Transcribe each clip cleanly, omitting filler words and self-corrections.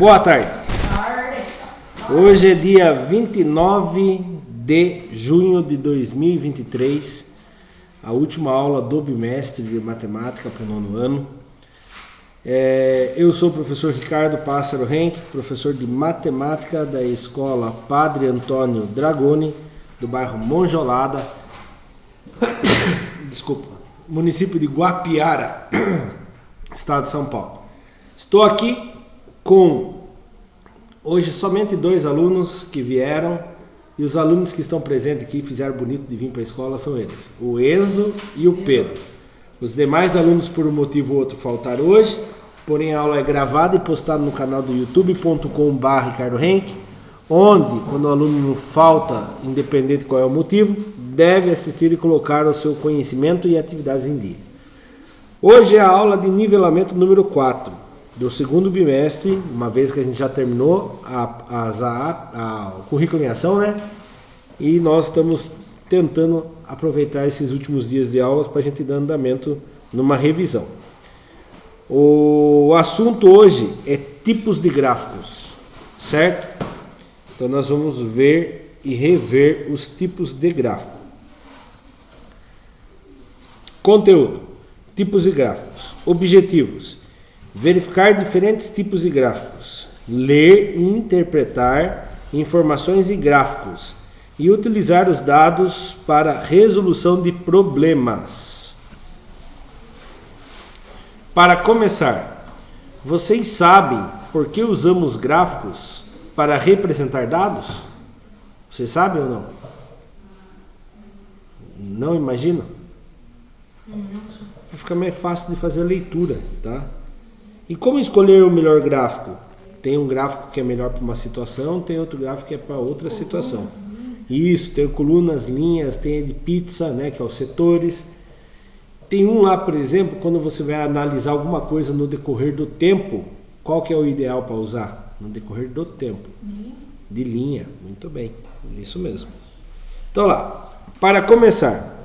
Boa tarde. Hoje é dia 29 de junho de 2023, a última aula do bimestre de matemática para o 9º ano. Eu sou o professor Ricardo Pássaro Henk, professor de matemática da escola Padre Antônio Dragoni, do bairro Monjolada, município de Guapiara, estado de São Paulo. Estou aqui com hoje somente 2 alunos que vieram, e os alunos que estão presentes aqui fizeram bonito de vir para a escola são eles, o Enzo e o Pedro. Os demais alunos, por um motivo ou outro, faltaram hoje, porém a aula é gravada e postada no canal do youtube.com/ricardohenk, onde, quando o aluno não falta, independente qual é o motivo, deve assistir e colocar o seu conhecimento e atividades em dia. Hoje é a aula de nivelamento número 4, do 2º bimestre, uma vez que a gente já terminou o currículo em ação, né? E nós estamos tentando aproveitar esses últimos dias de aulas para a gente dar andamento numa revisão. O assunto hoje é tipos de gráficos, certo? Então nós vamos ver e rever os tipos de gráfico. Conteúdo: tipos de gráficos. Objetivos: verificar diferentes tipos de gráficos, ler e interpretar informações e gráficos e utilizar os dados para resolução de problemas. Para começar, vocês sabem por que usamos gráficos para representar dados? Vocês sabem ou não? Não imaginam? Fica mais fácil de fazer a leitura, tá? E como escolher o melhor gráfico? Tem um gráfico que é melhor para uma situação, tem outro gráfico que é para outra situação. Isso, tem colunas, linhas, tem a de pizza, né, que é os setores. Tem um lá, por exemplo, quando você vai analisar alguma coisa no decorrer do tempo, qual que é o ideal para usar? No decorrer do tempo. De linha, muito bem, isso mesmo. Então lá, para começar,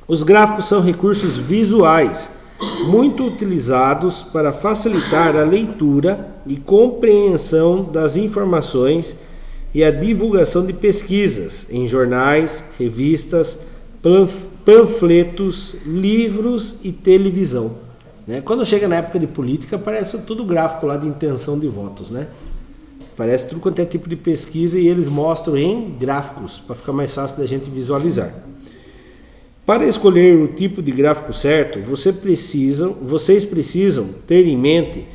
os gráficos são recursos visuais, muito utilizados para facilitar a leitura e compreensão das informações e a divulgação de pesquisas em jornais, revistas, panfletos, livros e televisão. Né? Quando chega na época de política, parece tudo gráfico lá de intenção de votos, né? Parece tudo quanto é tipo de pesquisa e eles mostram em gráficos, para ficar mais fácil da gente visualizar. Para escolher o tipo de gráfico certo, vocês precisam ter em mente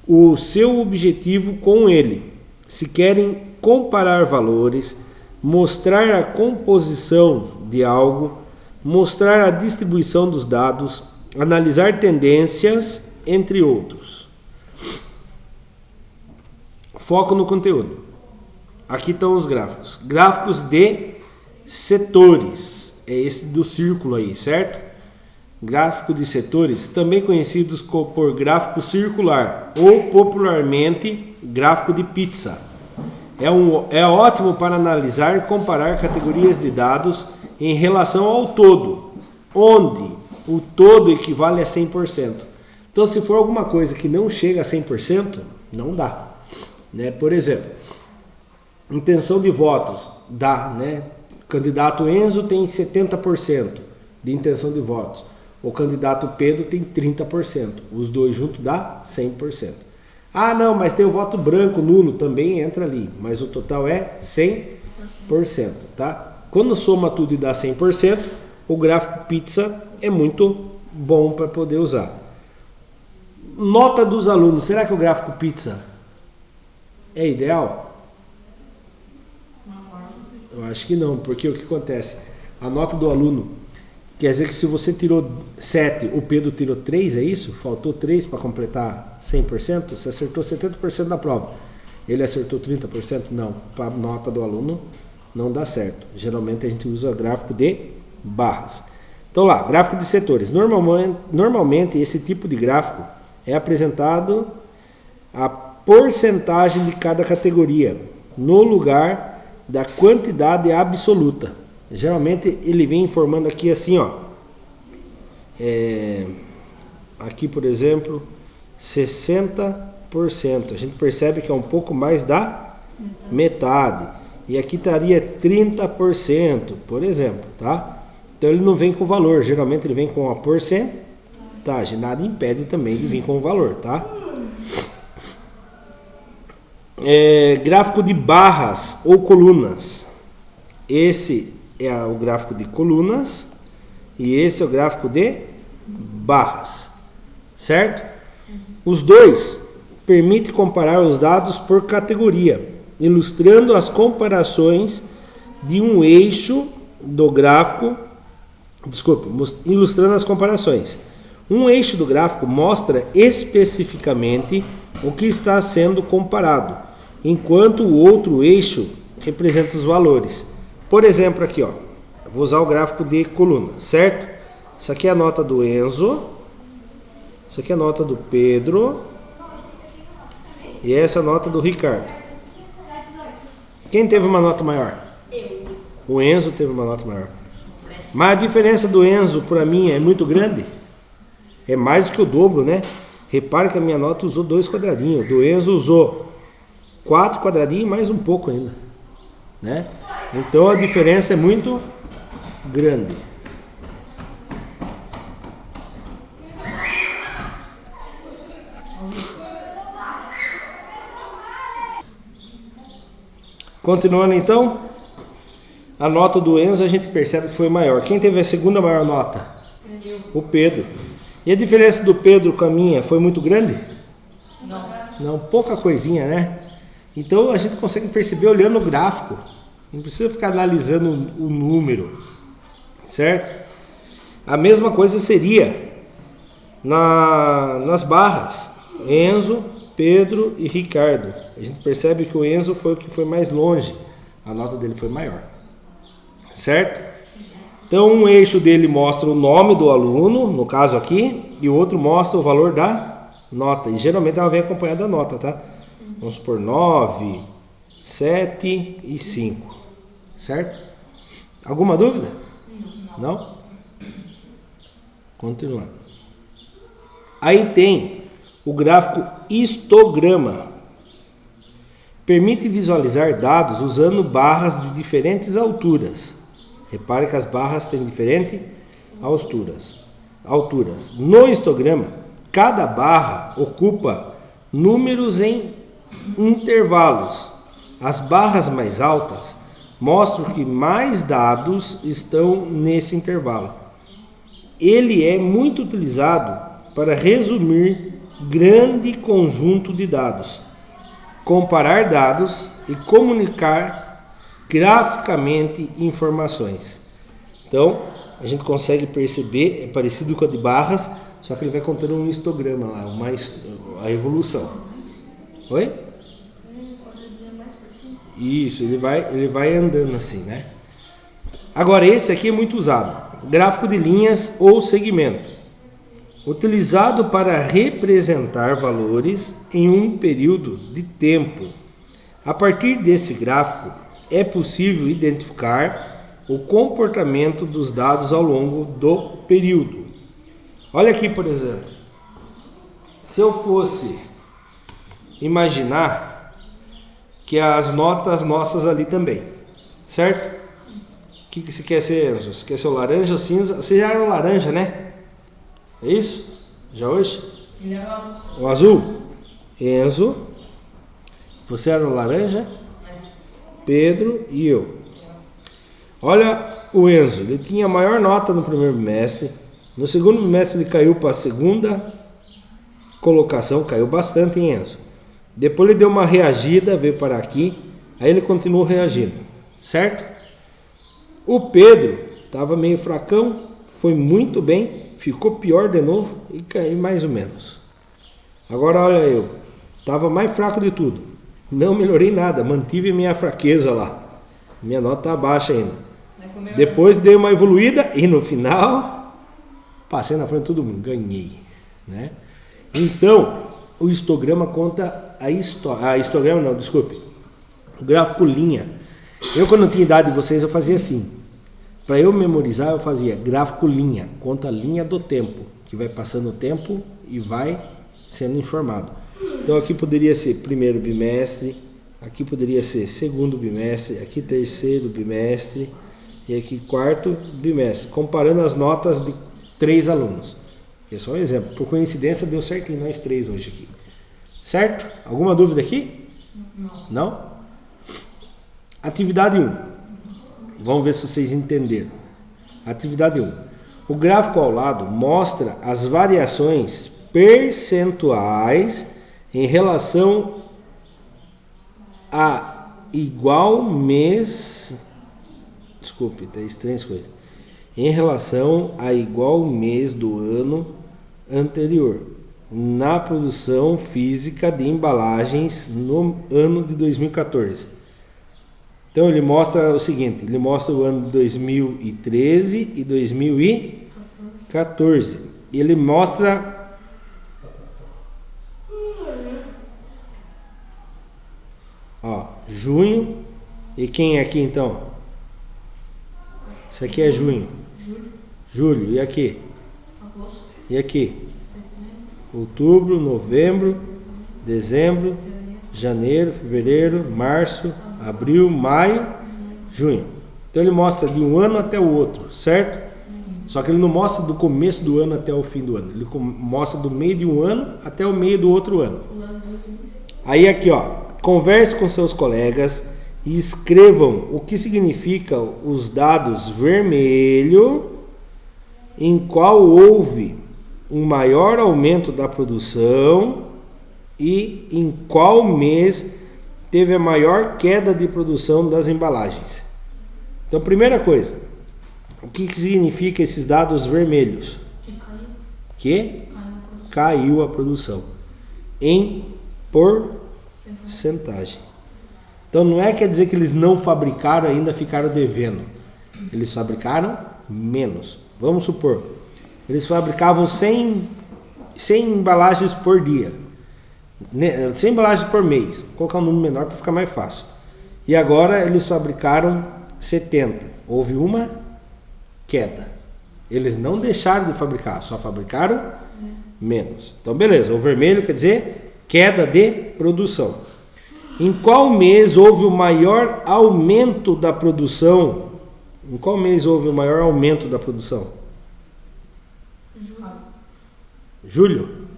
o seu objetivo com ele. Se querem comparar valores, mostrar a composição de algo, mostrar a distribuição dos dados, analisar tendências, entre outros. Foco no conteúdo. Aqui estão os gráficos. Gráficos de setores. É esse do círculo aí, certo? Gráfico de setores, também conhecidos por gráfico circular ou popularmente gráfico de pizza. É ótimo para analisar e comparar categorias de dados em relação ao todo, onde o todo equivale a 100%. Então, se for alguma coisa que não chega a 100%, não dá. Né? Por exemplo, intenção de votos dá, né? O candidato Enzo tem 70% de intenção de votos. O candidato Pedro tem 30%. Os dois juntos dá 100%. Ah, não, mas tem o voto branco, nulo, também entra ali. Mas o total é 100%, tá? Quando soma tudo e dá 100%, o gráfico pizza é muito bom para poder usar. Nota dos alunos. Será que o gráfico pizza é ideal? Eu acho que não, porque o que acontece? A nota do aluno, quer dizer que se você tirou 7, o Pedro tirou 3, é isso? Faltou 3 para completar 100%? Você acertou 70% da prova. Ele acertou 30%? Não. Para a nota do aluno não dá certo. Geralmente a gente usa gráfico de barras. Então lá, gráfico de setores. Normalmente esse tipo de gráfico é apresentado a porcentagem de cada categoria no lugar da quantidade absoluta. Geralmente ele vem informando aqui assim, ó. Aqui, por exemplo, 60 A gente percebe que é um pouco mais da metade. E aqui estaria 30%, por exemplo, tá? Então ele não vem com valor, geralmente ele vem com a porcentagem. Nada impede também de vir com o valor, tá? Gráfico de barras ou colunas. Esse é o gráfico de colunas e esse é o gráfico de barras, certo? Os dois permitem comparar os dados por categoria, ilustrando as comparações de um eixo do gráfico. Ilustrando as comparações. Um eixo do gráfico mostra especificamente o que está sendo comparado, enquanto o outro eixo representa os valores. Por exemplo, aqui, ó, eu vou usar o gráfico de coluna, certo? Isso aqui é a nota do Enzo, isso aqui é a nota do Pedro e essa é a nota do Ricardo. Quem teve uma nota maior? Eu. O Enzo teve uma nota maior. Mas a diferença do Enzo para mim é muito grande. É mais do que o dobro, né? Repare que a minha nota usou 2 quadradinhos. Do Enzo usou 4 quadradinhos e mais um pouco ainda, né? Então a diferença é muito grande. Continuando então, a nota do Enzo a gente percebe que foi maior. Quem teve a segunda maior nota? O Pedro. E a diferença do Pedro com a minha foi muito grande? Não, pouca coisinha, né? Então a gente consegue perceber olhando o gráfico. Não precisa ficar analisando o número, certo? A mesma coisa seria nas barras. Enzo, Pedro e Ricardo. A gente percebe que o Enzo foi o que foi mais longe. A nota dele foi maior. Certo? Então um eixo dele mostra o nome do aluno, no caso aqui, e o outro mostra o valor da nota. E geralmente ela vem acompanhada da nota, tá? Vamos supor 9, 7 e 5. Certo? Alguma dúvida? Não? Continuando. Aí tem o gráfico histograma. Permite visualizar dados usando barras de diferentes alturas. Repare que as barras têm diferentes alturas. No histograma, cada barra ocupa números em intervalos. As barras mais altas mostram que mais dados estão nesse intervalo. Ele é muito utilizado para resumir grande conjunto de dados, comparar dados e comunicar graficamente informações. Então, a gente consegue perceber, é parecido com a de barras, só que ele vai contando um histograma lá, a evolução. Oi? Isso, ele vai andando assim, né? Agora, esse aqui é muito usado. Gráfico de linhas ou segmento. Utilizado para representar valores em um período de tempo. A partir desse gráfico, é possível identificar o comportamento dos dados ao longo do período. Olha aqui, por exemplo. Se eu fosse imaginar que as notas nossas ali também, certo? O que você quer ser, Enzo? Você quer ser o laranja ou cinza? Você já era o laranja, né? É isso? Já hoje? Ele era o azul. O azul? Enzo. Você era o laranja? Pedro e eu. Olha o Enzo, ele tinha a maior nota no primeiro bimestre. No segundo bimestre ele caiu para a segunda colocação, caiu bastante, hein, Enzo? Depois ele deu uma reagida, veio para aqui, aí ele continuou reagindo, certo? O Pedro estava meio fracão, foi muito bem, ficou pior de novo e caiu mais ou menos. Agora olha eu, estava mais fraco de tudo. Não melhorei nada, mantive minha fraqueza lá. Minha nota está baixa ainda. Depois dei uma evoluída e no final passei na frente de todo mundo, ganhei, né? Então, o histograma conta o gráfico linha. Eu quando tinha idade de vocês eu fazia assim. Para eu memorizar eu fazia gráfico linha, conta a linha do tempo, que vai passando o tempo e vai sendo informado. Então aqui poderia ser primeiro bimestre, aqui poderia ser segundo bimestre, aqui terceiro bimestre e aqui quarto bimestre, comparando as notas de 3 alunos. Aqui é só um exemplo. Por coincidência deu certinho nós 3 hoje aqui. Certo? Alguma dúvida aqui? Não? Atividade 1. Vamos ver se vocês entenderam. Atividade 1. O gráfico ao lado mostra as variações percentuais em relação a igual mês. Desculpe, está estranho as coisas. Em relação a igual mês do ano anterior, na produção física de embalagens no ano de 2014. Então ele mostra o seguinte, ele mostra o ano de 2013 e 2014. E ele mostra junho. E quem é aqui então? Isso aqui é junho. Julho. E aqui? Agosto. E aqui? Outubro, novembro, dezembro, janeiro, fevereiro, março, abril, maio, junho. Então ele mostra de um ano até o outro, certo? Só que ele não mostra do começo do ano até o fim do ano. Ele mostra do meio de um ano até o meio do outro ano. Aí aqui, converse com seus colegas e escrevam o que significa os dados vermelho, em qual houve um maior aumento da produção e em qual mês teve a maior queda de produção das embalagens. Então, primeira coisa, o que significa esses dados vermelhos? Que caiu a produção em porcentagem. Então, não quer dizer que eles não fabricaram ainda, ficaram devendo. Eles fabricaram menos. Vamos supor, eles fabricavam 100 embalagens por dia, 100 embalagens por mês. Vou colocar um número menor para ficar mais fácil. E agora eles fabricaram 70. Houve uma queda. Eles não deixaram de fabricar, só fabricaram menos. Então, beleza. O vermelho quer dizer queda de produção. Em qual mês houve o maior aumento da produção? Em qual mês houve o maior aumento da produção? Julho?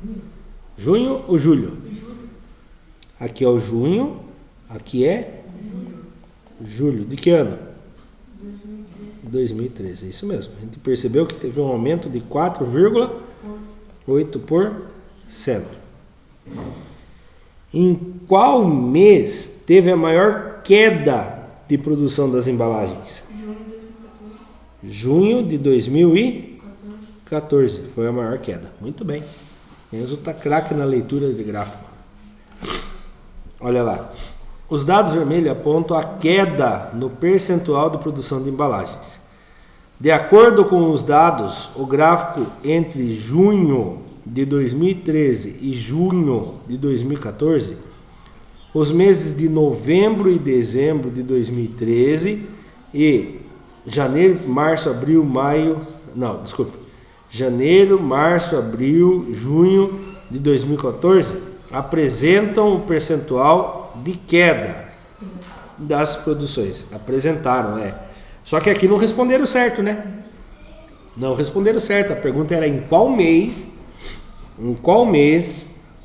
Junho ou julho? Aqui é o junho, aqui é julho. De que ano? 2013, é isso mesmo. A gente percebeu que teve um aumento de 4,8%. Em qual mês teve a maior queda de produção das embalagens? Junho de 2014 foi a maior queda. Muito bem. Enzo está craque na leitura de gráfico. Olha lá. Os dados vermelhos apontam a queda no percentual de produção de embalagens. De acordo com os dados, o gráfico entre junho de 2013 e junho de 2014, os meses de novembro e dezembro de 2013 e janeiro, março, abril, janeiro, março, abril, junho de 2014 apresentam um percentual de queda das produções. Apresentaram, Só que aqui não responderam certo, né? Não responderam certo. A pergunta era em qual mês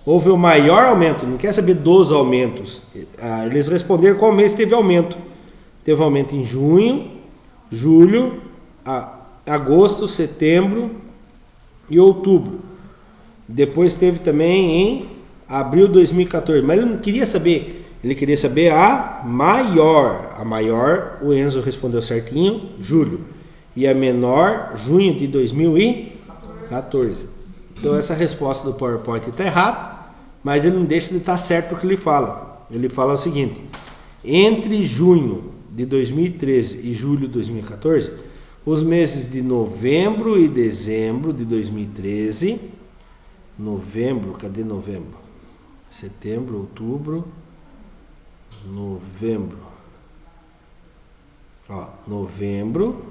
houve o maior aumento. Não quer saber dos aumentos. Eles responderam qual mês teve aumento. Teve aumento em junho, julho, agosto, setembro e outubro. Depois teve também em abril de 2014. Mas ele não queria saber. Ele queria saber a maior. A maior, o Enzo respondeu certinho, julho. E a menor, junho de 2014. Então essa resposta do PowerPoint está errada, mas ele não deixa de estar certo o que ele fala. Ele fala o seguinte: entre junho de 2013 e julho de 2014, os meses de novembro e dezembro de 2013, cadê novembro? Setembro, outubro, novembro. Novembro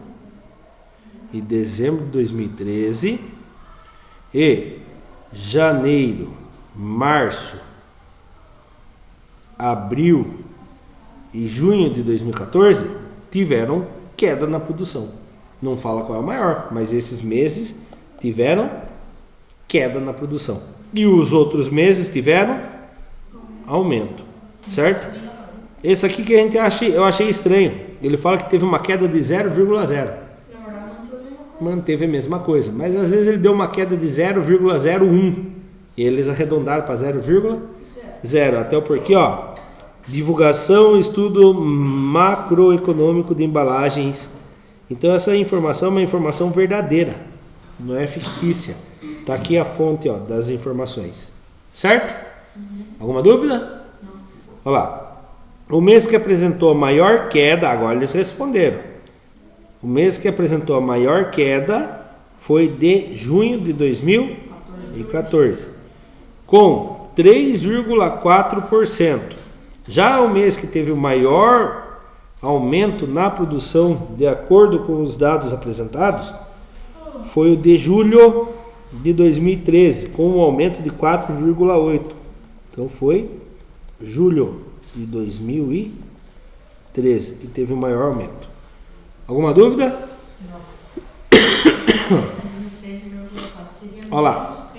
e dezembro de 2013 e janeiro, março abril e junho de 2014 tiveram queda na produção. Não fala qual é o maior, mas esses meses tiveram queda na produção. E os outros meses tiveram aumento, certo? Esse aqui que eu achei estranho. Ele fala que teve uma queda de 0,0. Manteve a mesma coisa, mas às vezes ele deu uma queda de 0,01 e eles arredondaram para 0,0. Até o porquê, ó, divulgação, estudo macroeconômico de embalagens. Então essa informação é uma informação verdadeira, não é fictícia. Tá aqui a fonte, ó, das informações, certo? Alguma dúvida? Olha lá. O mês que apresentou a maior queda, agora eles responderam. O mês que apresentou a maior queda foi de junho de 2014, com 3,4%. Já o mês que teve o maior aumento na produção, de acordo com os dados apresentados, foi o de julho de 2013, com um aumento de 4,8%. Então foi julho de 2013 que teve o maior aumento. Alguma dúvida? Não. Olha lá.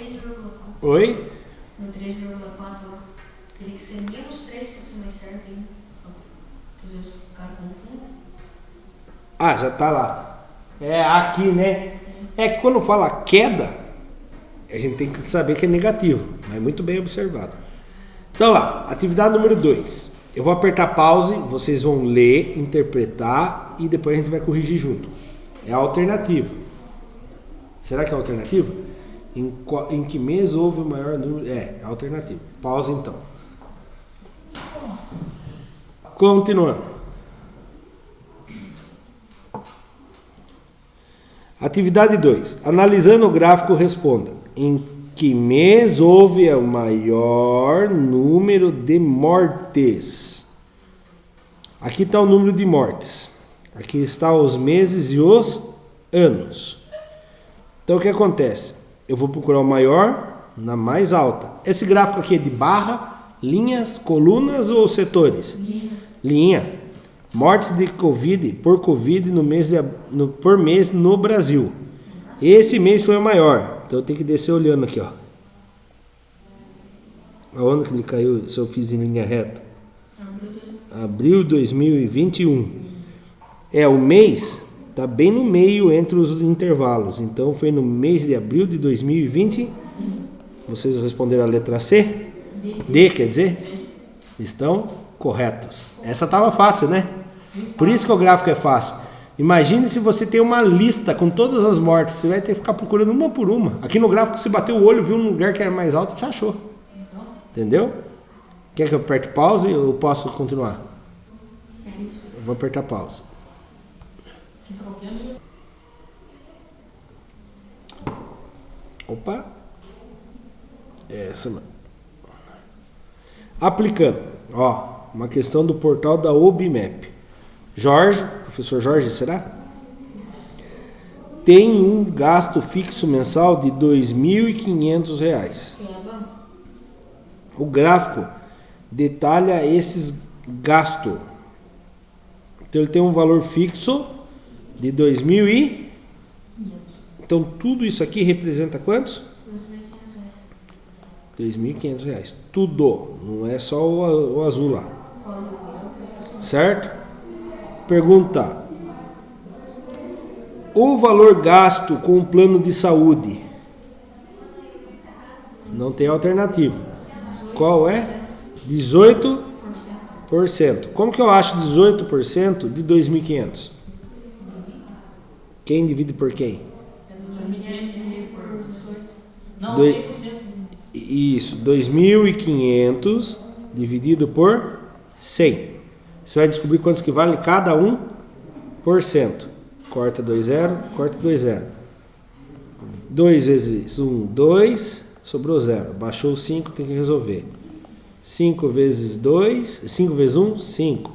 Oi? No 3,4 lá. Teria que ser menos 3 para ser mais certo ainda. Os caras confundem. Ah, já tá lá. É aqui, né? É que quando fala queda, a gente tem que saber que é negativo. Mas muito bem observado. Então lá, atividade número 2. Eu vou apertar pause, vocês vão ler, interpretar e depois a gente vai corrigir junto. É a alternativa. Será que é a alternativa? Em que mês houve o maior número? É a alternativa. Pause então. Continuando. Atividade 2. Analisando o gráfico, responda. Em que mês houve o maior número de mortes? Aqui está o número de mortes. Aqui está os meses e os anos. Então o que acontece? Eu vou procurar o maior na mais alta. Esse gráfico aqui é de barra, linhas, colunas ou setores? Linha. Mortes de Covid por Covid por mês no Brasil. Esse mês foi o maior. Então eu tenho que descer olhando aqui, ó. Aonde que ele caiu se eu fiz em linha reta? Abril de 2021. O mês está bem no meio entre os intervalos. Então foi no mês de abril de 2020. Vocês responderam a letra C? D, quer dizer? Estão corretos. Essa estava fácil, né? Por isso que o gráfico é fácil. Imagine se você tem uma lista com todas as mortes. Você vai ter que ficar procurando uma por uma. Aqui no gráfico você bateu o olho, viu um lugar que era mais alto e já achou. Entendeu? Quer que eu aperte pause ou posso continuar? Eu vou apertar pause. Opa. Essa, mano. Aplicando. Ó, uma questão do portal da OBMAP. Jorge, professor Jorge, será? Tem um gasto fixo mensal de R$ 2.500. O gráfico detalha esses gastos. Então ele tem um valor fixo de 2.500. Então tudo isso aqui representa quantos? R$ 2.500. Tudo, não é só o azul lá. Certo? Pergunta: o valor gasto com o plano de saúde? Não tem alternativa. Qual é? 18%. Como que eu acho 18% de 2.500? Quem divide por quem? 100%. Isso, 2.500 dividido por 100. Você vai descobrir quantos que vale cada 1%. Corta 2, 0, corta 2, 0. 2 vezes 1, 2, sobrou 0. Baixou 5, tem que resolver. 5 vezes 2, 5 vezes 1, 5.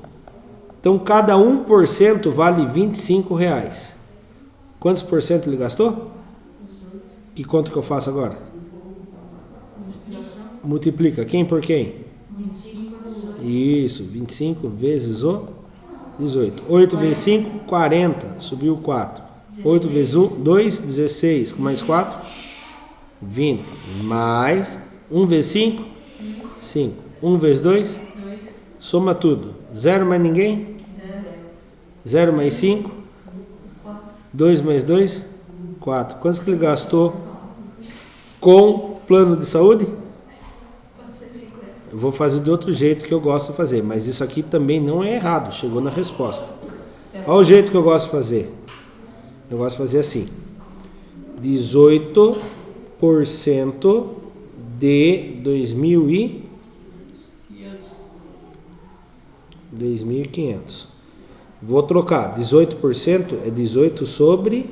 Então cada 1% vale R$25. Quantos por cento ele gastou? E quanto que eu faço agora? Multiplica. Quem por quem? 25 Isso, 25 vezes o 18. 8 vezes 5, 40. Subiu 4. 8 vezes 1, 2, 16. Com mais 4, 20. Mais 1 vezes 5, 5. 1 vezes 2, 2. soma tudo. 0 mais ninguém? 0 mais 5, 4. 2 mais 2, 4. Quantos que ele gastou com plano de saúde? 450. Eu vou fazer de outro jeito que eu gosto de fazer, mas isso aqui também não é errado, chegou na resposta. Olha o jeito que eu gosto de fazer. Eu gosto de fazer assim: 18% de 2.500. Vou trocar. 18% é 18 sobre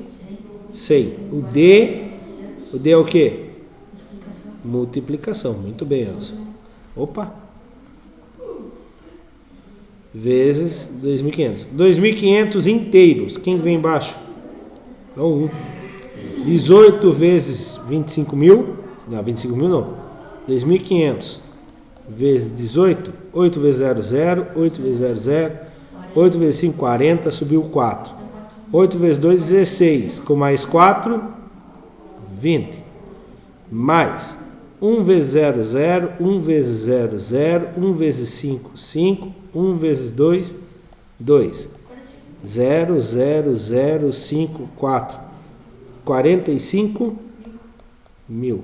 100. O D é o quê? Multiplicação. Muito bem, Elza. Opa. Vezes 2.500. 2.500 inteiros. Quem vem embaixo? É o 1. 18 vezes 25.000. Não, 25.000 não. 2.500 vezes 18. 8 vezes 0, 0. 8 vezes 0, 0. 8 vezes 5, 40. Subiu 4. 8 vezes 2, 16. Com mais 4, 20. Mais 1 vezes 0, 0. 1 vezes 0, 0. 1 vezes 5, 5. 1 vezes 2, 2. 0, 0, 0, 5, 4. 45 mil.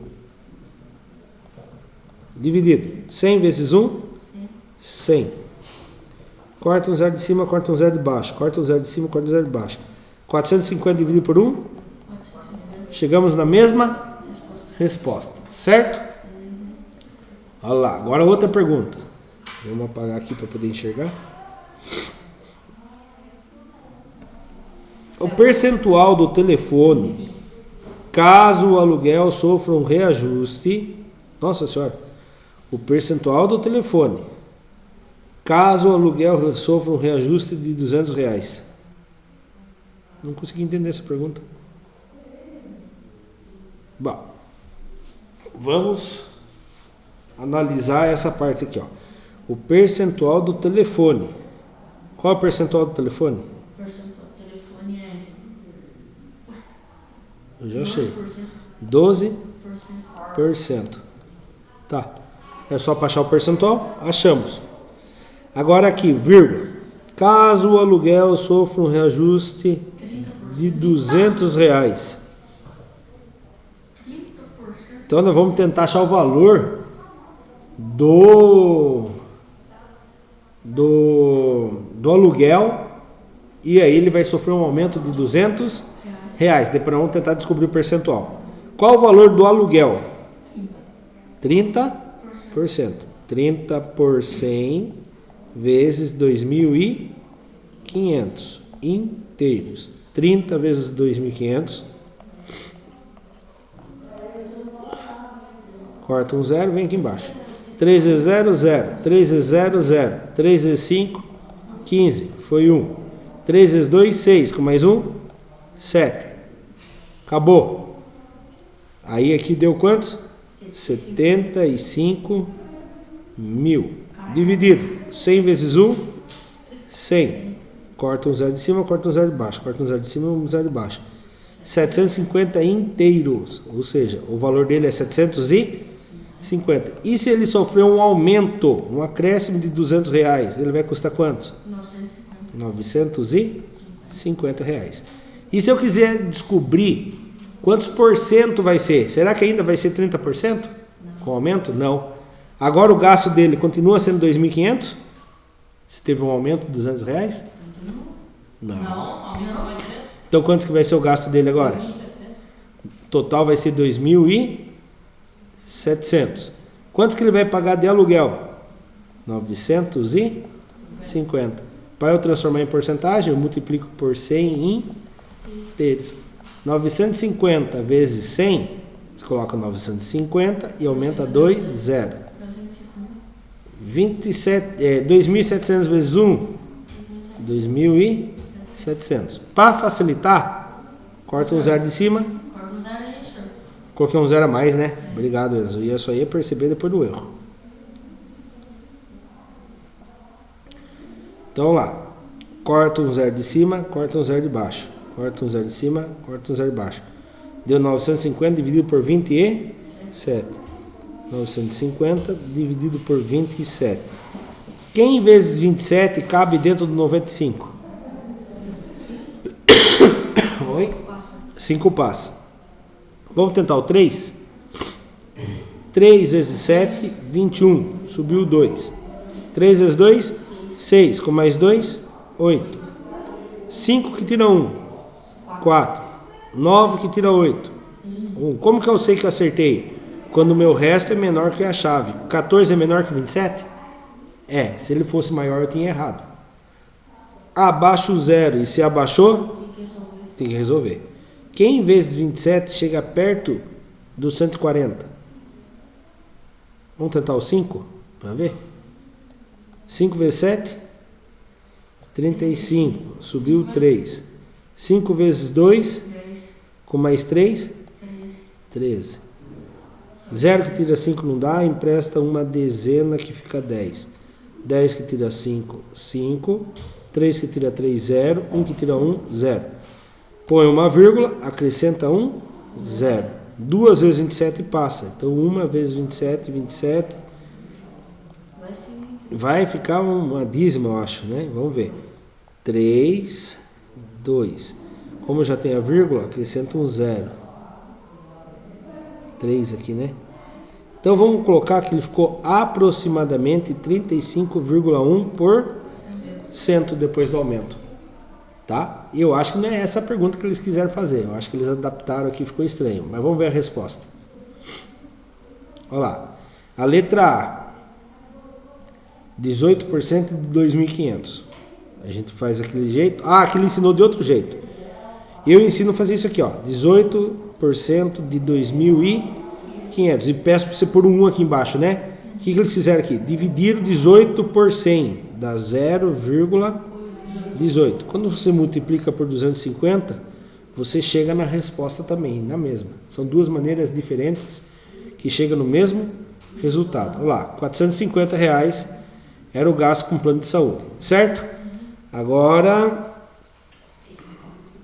Dividido. 100 vezes 1, 100. Corta um zero de cima, corta um zero de baixo. Corta um zero de cima, corta um zero de baixo. 450 dividido por 1. Chegamos na mesma resposta. Certo? Olha lá. Agora outra pergunta. Vamos apagar aqui para poder enxergar. O percentual do telefone, caso o aluguel sofra um reajuste. Nossa senhora. O percentual do telefone, caso o aluguel sofra um reajuste de R$200. Não consegui entender essa pergunta. Bom, vamos analisar essa parte aqui, ó. O percentual do telefone. Qual é o percentual do telefone? O percentual do telefone é... Eu já achei. 12%. 12%. Tá. É só para achar o percentual? Achamos. Agora aqui, vírgula. Caso o aluguel sofra um reajuste de R$200. Então nós vamos tentar achar o valor do aluguel, e aí ele vai sofrer um aumento de R$200. Depois nós vamos tentar descobrir o percentual. Qual o valor do aluguel? 30%. 30 por 100 vezes 2.500 inteiros. 30 vezes 2.500. Corta um zero, vem aqui embaixo. 3 vezes 0, 0. 3 vezes 0, 0. 3 vezes 5, 15. Foi 1. 3 vezes 2, 6. Com mais 1, 7. Acabou. Aí aqui deu quantos? 75 mil. Dividido. 100 vezes 1, 100. Corta um zero de cima, corta um zero de baixo. Corta um zero de cima, um zero de baixo. 750 inteiros. Ou seja, o valor dele é 750. E se ele sofrer um aumento, um acréscimo de R$200, ele vai custar quantos? 950 reais. E se eu quiser descobrir quantos por cento vai ser? Será que ainda vai ser 30%? Com aumento? Não. Agora o gasto dele continua sendo 2.500? Se teve um aumento de R$200? Não. Não. Então quantos que vai ser o gasto dele agora? 2.700. Total vai ser 2.700. Quantos que ele vai pagar de aluguel? 950. Para eu transformar em porcentagem, eu multiplico por 100 inteiros. 950 vezes 100, você coloca 950 e aumenta 2, 0. 2.700 vezes 1, 2.700. Para facilitar, corta um zero de cima. Corta um zero aí, senhor. Coloquei um zero a mais, né? Obrigado, Enzo. E eu só ia perceber depois do erro. Então lá, corta um zero de cima, corta um zero de baixo. Corta um zero de cima, corta um zero de baixo. Deu 950 dividido por 27. 950 dividido por 27. Quem vezes 27 cabe dentro do 95? Oi? 5 passa. Vamos tentar o 3? 3 vezes 7, 21. Subiu 2. 3 vezes 2, 6. Com mais 2, 8. 5 que tira 1, 4. 9 que tira 8. 1. Como que eu sei que eu acertei? Quando o meu resto é menor que a chave. 14 é menor que 27? É, se ele fosse maior eu tinha errado. Abaixo o 0 e se abaixou, tem que resolver. Quem vezes 27 chega perto do 140? Vamos tentar o 5 para ver? 5 vezes 7? 35. Subiu 3. 5 vezes 2? Com mais 3? 13. 0 que tira 5 não dá, empresta uma dezena que fica 10. 10 que tira 5, 5. 3 que tira 3, 0. 1 que tira 1, 0. Põe uma vírgula, acrescenta 1, 0. 2 vezes 27 passa. Então 1 vezes 27, 27. Vai ficar uma dízima, eu acho, né? Vamos ver. 3, 2. Como eu já tenho a vírgula, acrescenta um 0. 3 aqui, né? Então vamos colocar que ele ficou aproximadamente 35,1% depois do aumento. Tá? E eu acho que não é essa a pergunta que eles quiseram fazer. Eu acho que eles adaptaram aqui, ficou estranho. Mas vamos ver a resposta. Olha lá. A letra A. 18% de 2.500. A gente faz aquele jeito. Ah, aqui ele ensinou de outro jeito. Eu ensino a fazer isso aqui, ó. 18% de 2.500. E peço para você pôr um 1 aqui embaixo, né? O que eles fizeram aqui? Dividir 18 por 100. Dá 0,18. Quando você multiplica por 250, você chega na resposta também, na mesma. São duas maneiras diferentes que chegam no mesmo resultado. Olha lá, R$450 era o gasto com plano de saúde, certo? Agora,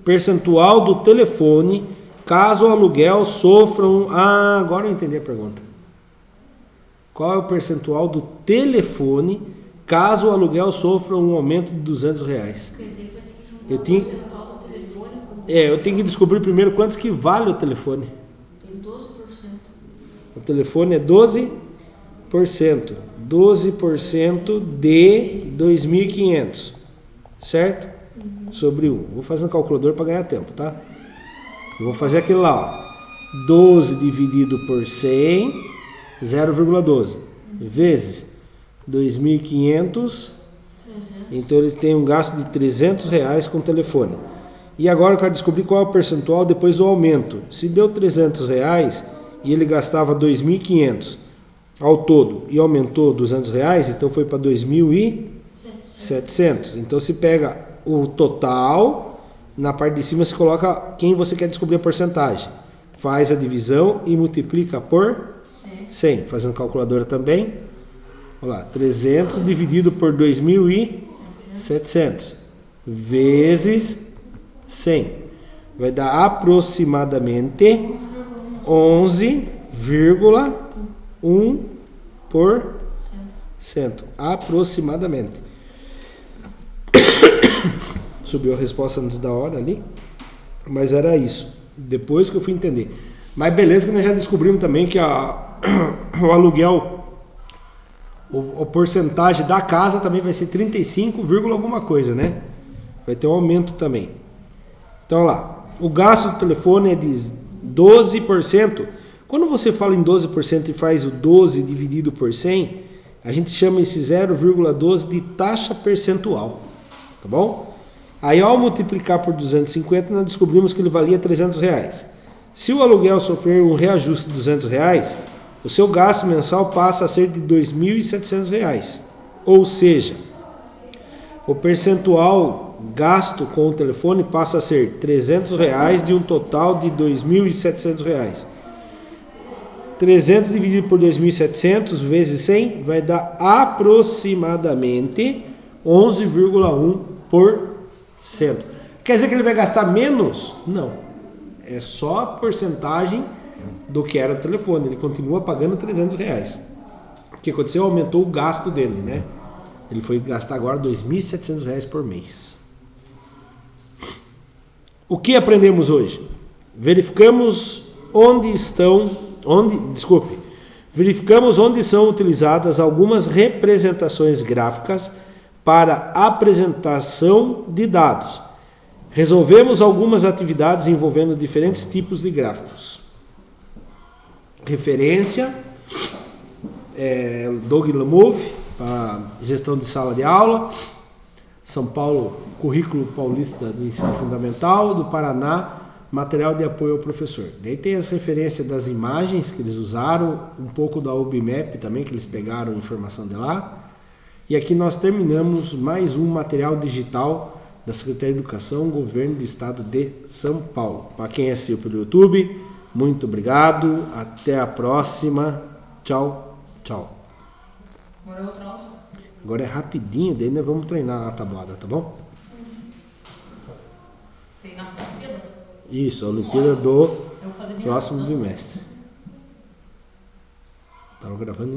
percentual do telefone, caso o aluguel sofram... Ah, agora eu entendi a pergunta. Qual é o percentual do telefone, caso o aluguel sofra um aumento de R$200? Eu tenho que descobrir primeiro quantos que vale o telefone. Tem 12%. O telefone é 12%. 12% de 2.500, certo? Sobre 1. Vou fazer um calculador para ganhar tempo, tá? Eu vou fazer aquele lá, ó. 12 dividido por 100, 0,12. Vezes 2.500. Então eles têm um gasto de R$300 com o telefone. E agora eu quero descobrir qual é o percentual depois do aumento. Se deu R$300 e ele gastava 2.500 ao todo e aumentou R$200, então foi para 2.700. Então se pega o total, na parte de cima você coloca quem você quer descobrir a porcentagem. Faz a divisão e multiplica por 100. Fazendo calculadora também. Olha lá, 300 dividido por 2.700 vezes 100. Vai dar aproximadamente 11,1%. Aproximadamente. Subiu a resposta antes da hora ali. Mas era isso. Depois que eu fui entender. Mas beleza que nós já descobrimos também que o aluguel, a porcentagem da casa também vai ser 35, alguma coisa, né? Vai ter um aumento também. Então, olha lá. O gasto do telefone é de 12%. Quando você fala em 12% e faz o 12 dividido por 100, a gente chama esse 0,12 de taxa percentual. Tá bom? Aí, ao multiplicar por 250, nós descobrimos que ele valia R$300. Se o aluguel sofrer um reajuste de R$200, o seu gasto mensal passa a ser de R$2.700. Ou seja, o percentual gasto com o telefone passa a ser R$300 de um total de R$2.700. 300 dividido por 2.700 vezes 100 vai dar aproximadamente 11,1%. Quer dizer que ele vai gastar menos? Não. É só a porcentagem do que era o telefone. Ele continua pagando R$300. O que aconteceu? Aumentou o gasto dele, né? Ele foi gastar agora R$2.700 por mês. O que aprendemos hoje? Verificamos onde são utilizadas algumas representações gráficas para apresentação de dados. Resolvemos algumas atividades envolvendo diferentes tipos de gráficos. Referência, Doug Lamove, para gestão de sala de aula. São Paulo, Currículo Paulista do Ensino Fundamental. Do Paraná, material de apoio ao professor. Daí tem as referências das imagens que eles usaram, um pouco da UBMAP também, que eles pegaram informação de lá. E aqui nós terminamos mais um material digital da Secretaria de Educação, Governo do Estado de São Paulo. Para quem assistiu pelo YouTube, muito obrigado. Até a próxima. Tchau, tchau. Agora é rapidinho, daí nós vamos treinar a tabuada, tá bom? Treinar a Olimpíada? Isso, a Olimpíada do próximo bimestre. Estava gravando.